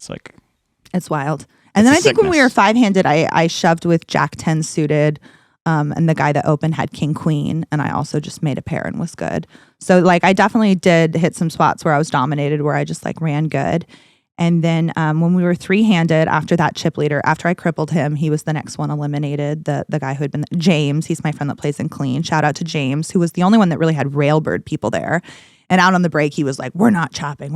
It's wild. And then I think when we were 5-handed, I shoved with Jack 10 suited. And the guy that opened had king queen, and I also just made a pair and was good. So like I definitely did hit some spots where I was dominated, where I just like ran good. And then when we were 3-handed after that chip leader, after I crippled him, he was the next one eliminated. The guy who had been James, he's my friend that plays in clean. Shout out to James, who was the only one that really had railbird people there. And out on the break, he was like, we're not chopping.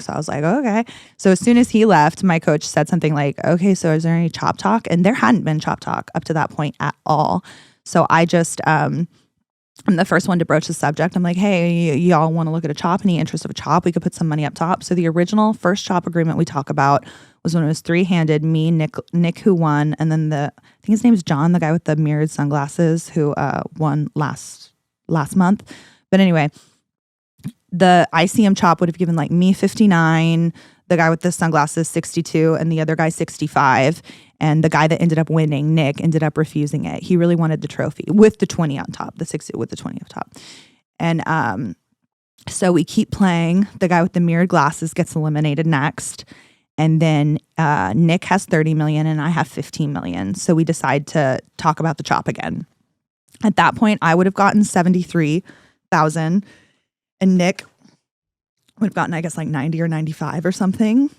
So I was like, okay. So as soon as he left, my coach said something like, okay, so is there any chop talk? And there hadn't been chop talk up to that point at all. So I just, I'm the first one to broach the subject. I'm like, hey, y'all want to look at a chop? Any interest of a chop? We could put some money up top. So the original first chop agreement we talk about was when it was 3-handed, me, Nick who won, and then I think his name is John, the guy with the mirrored sunglasses who won last month. But anyway, the ICM chop would have given like me 59, the guy with the sunglasses 62, and the other guy 65. And the guy that ended up winning, Nick, ended up refusing it. He really wanted the trophy with the 20 on top, the 60 with the 20 up top. And so we keep playing. The guy with the mirrored glasses gets eliminated next. And then Nick has 30 million and I have 15 million. So we decide to talk about the chop again. At that point, I would have gotten 73,000. And Nick would have gotten, I guess, like 90 or 95 or something.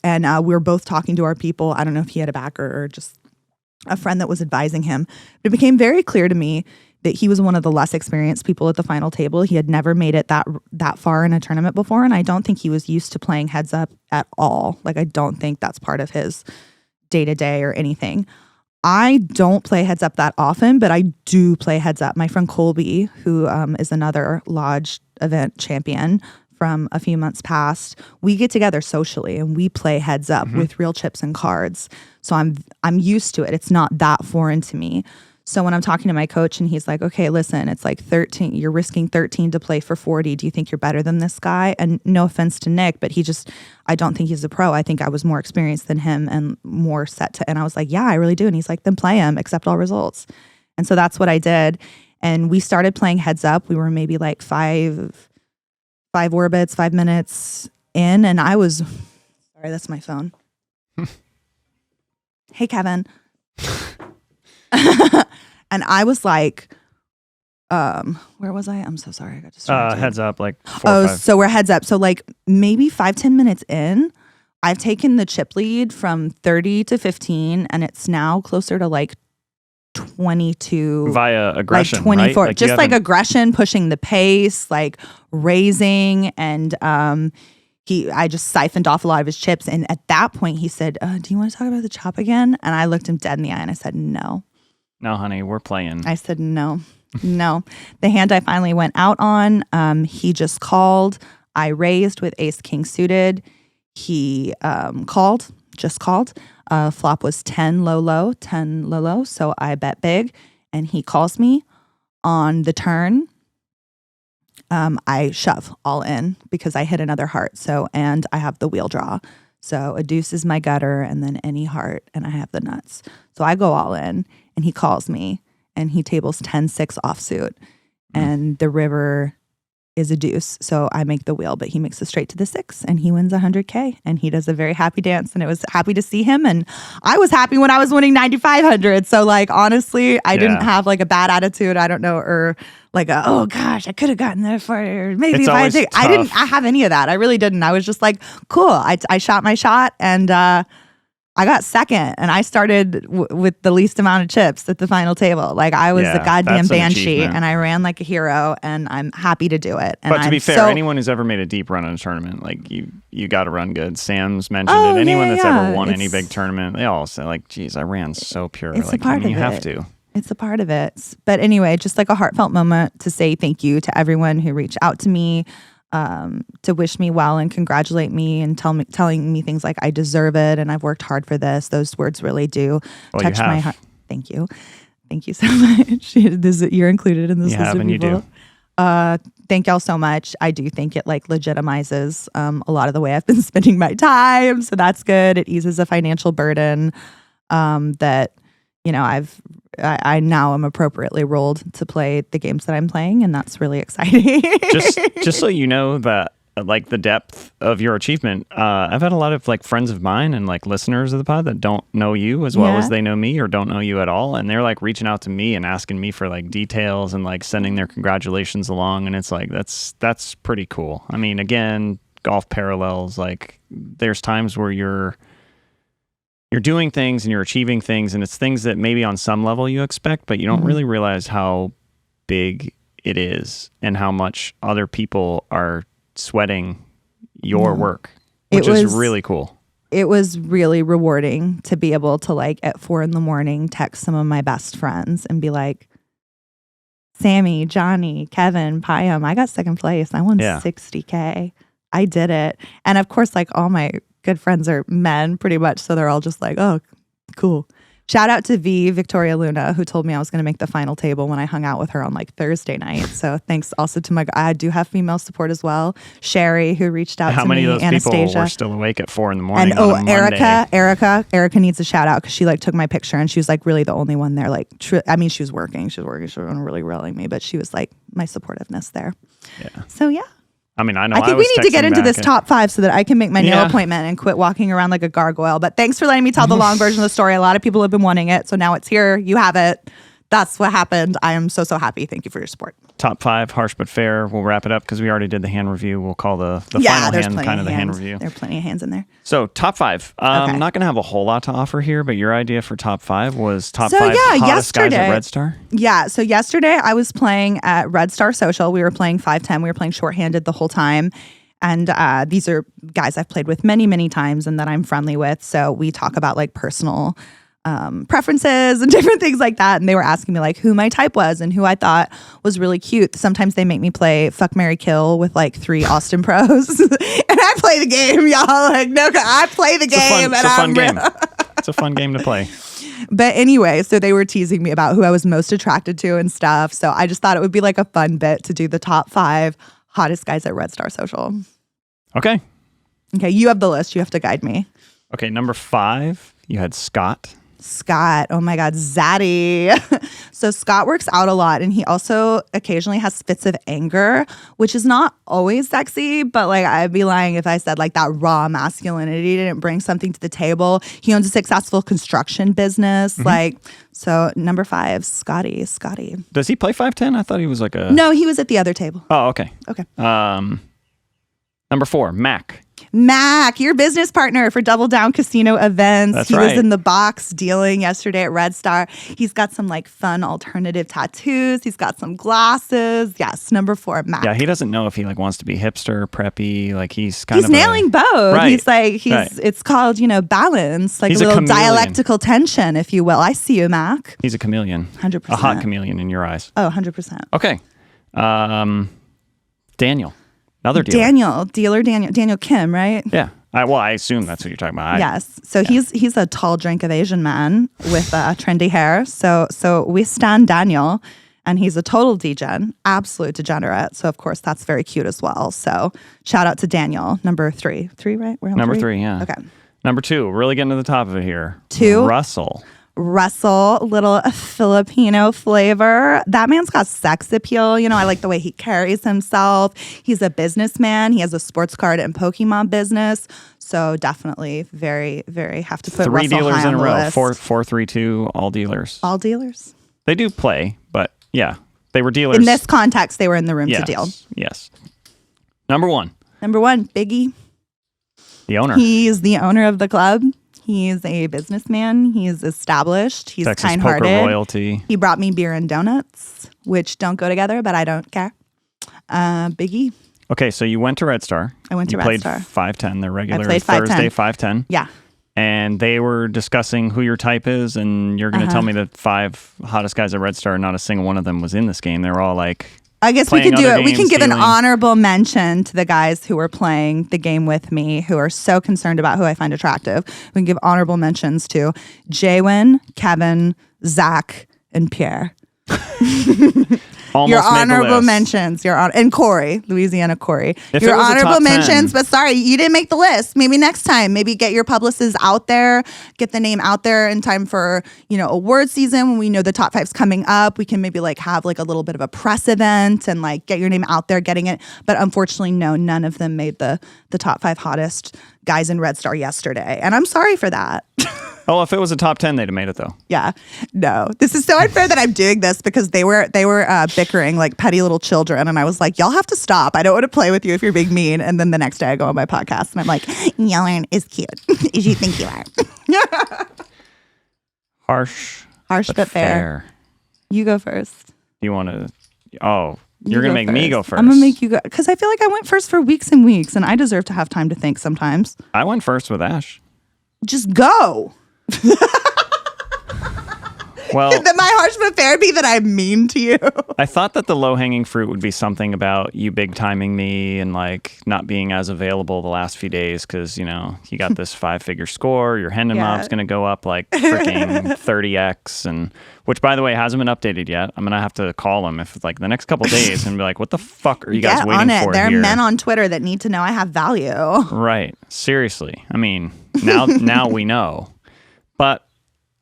And we were both talking to our people. I don't know if he had a backer or just a friend that was advising him. But it became very clear to me that he was one of the less experienced people at the final table. He had never made it that far in a tournament before. And I don't think he was used to playing heads up at all. Like, I don't think that's part of his day-to-day or anything. I don't play heads up that often, but I do play heads up. My friend Colby, who is another lodge event champion from a few months past, we get together socially and we play heads up with real chips and cards. So I'm used to it. It's not that foreign to me. So when I'm talking to my coach and he's like, okay, listen, it's like 13, you're risking 13 to play for 40. Do you think you're better than this guy? And no offense to Nick, but I don't think he's a pro. I think I was more experienced than him and more set to, and I was like, yeah, I really do. And he's like, then play him, accept all results. And so that's what I did. And we started playing heads up. We were maybe like five orbits, 5 minutes in. And I was, sorry, that's my phone. Hey, Kevin. And I was like, where was I? I'm so sorry. I got distracted. Heads up, like 4 or 5. So we're heads up. So like maybe 5-10 minutes in, I've taken the chip lead from 30 to 15, and it's now closer to like 22 via aggression, like 24, right? Like just like aggression, pushing the pace, like raising, and I just siphoned off a lot of his chips. And at that point, he said, "Do you want to talk about the chop again?" And I looked him dead in the eye and I said, "No." No, honey, we're playing. I said, "No, no." The hand I finally went out on, he just called. I raised with ace king suited. He just called. Flop was 10 low, 10 low. So I bet big, and he calls me on the turn. I shove all in because I hit another heart. So, and I have the wheel draw. So a deuce is my gutter, and then any heart, and I have the nuts. So I go all in, and he calls me, and he tables 10-6 offsuit, and the river is a deuce. So I make the wheel, but he makes it straight to the 6, and he wins $100K, and he does a very happy dance, and it was happy to see him. And I was happy when I was winning 9,500. So like, honestly, I didn't have like a bad attitude. I don't know, or like oh gosh, I could have gotten there for, or maybe it's if I didn't have any of that. I really didn't. I was just like, cool. I shot my shot, and I got second, and I started with the least amount of chips at the final table. Like I was the goddamn banshee, and I ran like a hero, and I'm happy to do it. And but to be fair, anyone who's ever made a deep run in a tournament, like you got to run good. Sam's mentioned it. Anyone that's ever won any big tournament, they all say like, geez, I ran so pure. It's like, a part of you it. have to. It's a part of it. But anyway, just like a heartfelt moment to say thank you to everyone who reached out to me, to wish me well and congratulate me and telling me things like I deserve it and I've worked hard for this. Those words really do touch my heart. Thank you. Thank you so much. You're included in this list of people. You do. Thank y'all so much. I do think it like legitimizes a lot of the way I've been spending my time. So that's good. It eases a financial burden that, you know, I now am appropriately rolled to play the games that I'm playing, and that's really exciting. just so you know that like the depth of your achievement, I've had a lot of like friends of mine and like listeners of the pod that don't know you as well as they know me or don't know you at all, and they're like reaching out to me and asking me for like details and like sending their congratulations along, and it's like that's pretty cool. I mean, again, golf parallels, like there's times where you're doing things and you're achieving things, and it's things that maybe on some level you expect, but you don't really realize how big it is and how much other people are sweating your work, which is really cool. It was really rewarding to be able to like at 4 a.m. text some of my best friends and be like, Sammy, Johnny, Kevin, Payam, I got second place. I won $60K. I did it. And of course, like all my good friends are men pretty much. So they're all just like, oh, cool. Shout out to Victoria Luna, who told me I was going to make the final table when I hung out with her on like Thursday night. So thanks also to I do have female support as well. Sherry, who reached out to me. How many of those Anastasia. people were still awake at 4 a.m? And Erica needs a shout out because she like took my picture and she was like really the only one there. Like, I mean, she was working. She was really railing me, but she was like my supportiveness there. Yeah. So yeah. I mean, I know. I think we need to get into this top 5 so that I can make my nail appointment and quit walking around like a gargoyle. But thanks for letting me tell the long version of the story. A lot of people have been wanting it. So now it's here. You have it. That's what happened. I am so happy. Thank you for your support. Top 5, harsh but fair. We'll wrap it up because we already did the hand review. We'll call the final hand kind of the hand review. There are plenty of hands in there. So top 5. I'm not going to have a whole lot to offer here, but your idea for top 5 was top 5 hottest guys at Red Star? Yeah. So yesterday I was playing at Red Star Social. We were playing 5-10. We were playing shorthanded the whole time. And these are guys I've played with many, many times and that I'm friendly with. So we talk about like personal preferences and different things like that. And they were asking me like who my type was and who I thought was really cute. Sometimes they make me play fuck, marry, kill with like 3 Austin pros. And I play the game, y'all. Like, no, I play the game. It's a fun game. It's a fun game to play. But anyway, so they were teasing me about who I was most attracted to and stuff. So I just thought it would be like a fun bit to do the top 5 hottest guys at Red Star Social. Okay. Okay, you have the list. You have to guide me. Okay, number 5, you had Scott. Scott. Oh my God, Zaddy. So Scott works out a lot, and he also occasionally has fits of anger, which is not always sexy, but like I'd be lying if I said like that raw masculinity didn't bring something to the table. He owns a successful construction business. Like, so number 5, Scotty. Does he play 5'10"? I thought he was like a... No, he was at the other table. Oh, okay. Okay. Number 4, Mac, your business partner for Double Down Casino events. That's he right. was in the box dealing yesterday at Red Star. He's got some like fun alternative tattoos. He's got some glasses. Yes, number 4, Mac. Yeah, he doesn't know if he like wants to be hipster, preppy. Like he's kind of nailing both. Right. He's it's called, balance, like He's a a little chameleon. Dialectical tension, if you will. I see you, Mac. He's a chameleon. 100%. A hot chameleon in your eyes. Oh, 100%. Okay. Daniel. Another dealer. Daniel Kim, right? Yeah. I assume that's what you're talking about. Yes. So he's a tall drink of Asian man with trendy hair. So we stand Daniel, and he's a total degen, absolute degenerate. So of course that's very cute as well. So shout out to Daniel. Number 3, right? We're on Number 3, yeah. Okay. Number 2, really getting to the top of it here. 2. Russell, little Filipino flavor. That man's got sex appeal. I like the way he carries himself. He's a businessman. He has a sports card and Pokemon business. So definitely very, very have to put 3 Russell dealers high in on a the row. list. 4, 3, 2, all dealers. All dealers. They do play, but yeah, they were dealers. In this context, they were in the room yes, to deal. Yes. Number 1, Biggie. the owner. He's the owner of the club. He's a businessman. He's established. He's Texas kind-hearted. poker royalty. He brought me beer and donuts, which don't go together, but I don't care. Biggie. Okay, so you went to Red Star. I went to Red Star. You played 5'10", their regular played 5'10". Thursday 5'10". Yeah. And they were discussing who your type is, and you're going to tell me that 5 hottest guys at Red Star, not a single one of them was in this game. They were all like... I guess we could do it. We can give an dealing. honorable mention to the guys who were playing the game with me, who are so concerned about who I find attractive. We can give honorable mentions to Jaywin, Kevin, Zach, and Pierre. Almost your made the honorable list. mentions, and Corey, Louisiana Corey. If your it was a honorable top 10, mentions, but sorry, you didn't make the list. Maybe next time, maybe get your publicists out there, get the name out there in time for award season when we know the top 5's coming up. We can maybe have a little bit of a press event and get your name out there, getting it. But unfortunately, no, none of them made the top 5 hottest guys in Red Star yesterday, and I'm sorry for that. Oh, if it was a top 10, they'd have made it though. Yeah, no, this is so unfair that I'm doing this because they were bickering like petty little children, and I was like, y'all have to stop. I don't want to play with you if you're being mean. And then the next day I go on my podcast and I'm like, yelling is cute as you think you are. Harsh but fair. You go first. You want to? Oh, you're gonna make me go first. I'm gonna make you go because I feel like I went first for weeks and weeks, and I deserve to have time to think sometimes. I went first with Ash. Just go. Well, then my harsh but fair be that I'm mean to you. I thought that the low-hanging fruit would be something about you big-timing me and not being as available the last few days because, you got this 5-figure score. Your Hendemob's going to go up freaking 30x, and which, by the way, hasn't been updated yet. I'm going to have to call him if the next couple days and be like, what the fuck are you guys waiting for There here? are men on Twitter that need to know I have value. Right. Seriously. I mean, now we know. But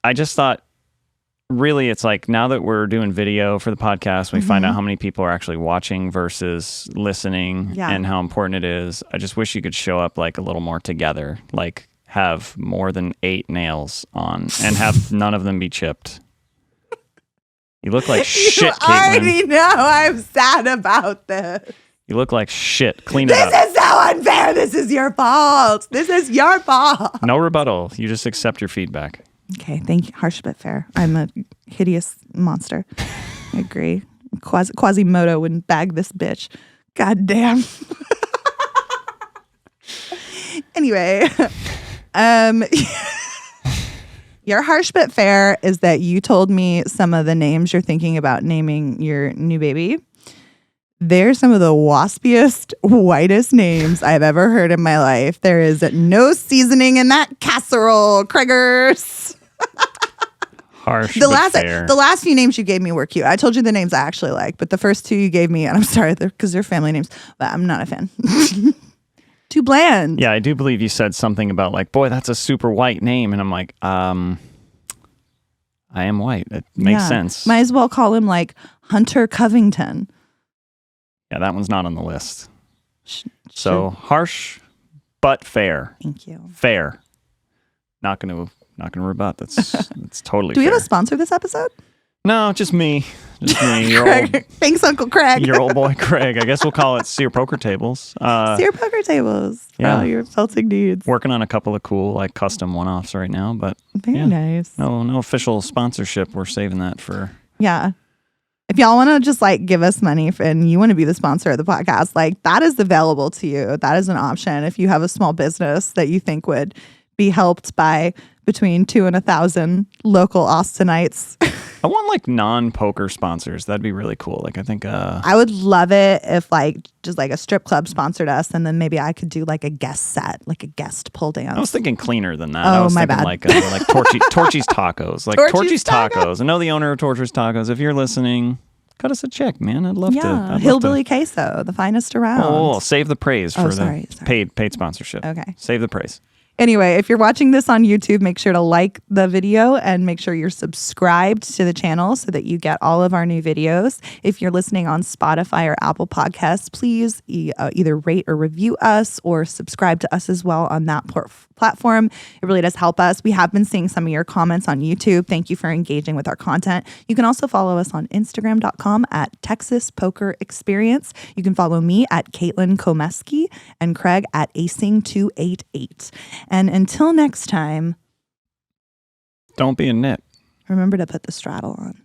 I just thought, really, it's now that we're doing video for the podcast, we find out how many people are actually watching versus listening and how important it is. I just wish you could show up a little more together, have more than 8 nails on and have none of them be chipped. You look like shit, Caitlin. I already know I'm sad about this. You look like shit. Clean it up. This is so unfair. This is your fault. This is your fault. No rebuttal. You just accept your feedback. Okay, thank you. Harsh but fair. I'm a hideous monster. I agree. Quasimodo wouldn't bag this bitch. God damn. Anyway, your harsh but fair is that you told me some of the names you're thinking about naming your new baby. They're some of the waspiest, whitest names I've ever heard in my life. There is no seasoning in that casserole, Craigers. Harsh, The but fair. last few names you gave me were cute. I told you the names I actually like, but the first two you gave me, and I'm sorry, because they're family names, but I'm not a fan. Too bland. Yeah, I do believe you said something about like, boy, that's a super white name. And I'm like, I am white. It makes sense. Might as well call him like Hunter Covington. Yeah, that one's not on the list. So harsh, but fair. Thank you. Fair. Not gonna rebut. That's totally. Do we fair. have a sponsor this episode? No, just me. Just me. Thanks, Uncle Craig. Your old boy Craig. I guess we'll call it Sear Poker Tables. Sear Poker Tables for all your felting needs. Working on a couple of cool like custom one-offs right now, but very nice. No official sponsorship. We're saving that for. Yeah. If y'all want to just like give us money and you want to be the sponsor of the podcast, like that is available to you. That is an option. If you have a small business that you think would be helped by between 2 and 1,000 local Austinites. I want like non-poker sponsors. That'd be really cool. Like I think I would love it if like just like a strip club sponsored us, and then maybe I could do like a guest set, like a guest pole dance. I was thinking cleaner than that. Oh, I was my thinking bad. like Torchy's Tacos. Like Torchy's Tacos. I know the owner of Torchy's Tacos. If you're listening, cut us a check, man. I'd love to. I'd Hillbilly Queso, the finest around. Oh, save the praise for sorry. paid sponsorship. Okay. Save the praise. Anyway, if you're watching this on YouTube, make sure to like the video and make sure you're subscribed to the channel so that you get all of our new videos. If you're listening on Spotify or Apple Podcasts, please either rate or review us or subscribe to us as well on that platform. It really does help us. We have been seeing some of your comments on YouTube. Thank you for engaging with our content. You can also follow us on Instagram.com at Texas Poker Experience. You can follow me at Caitlin Komeski and Craig at Acing288. And until next time, don't be a nit. Remember to put the straddle on.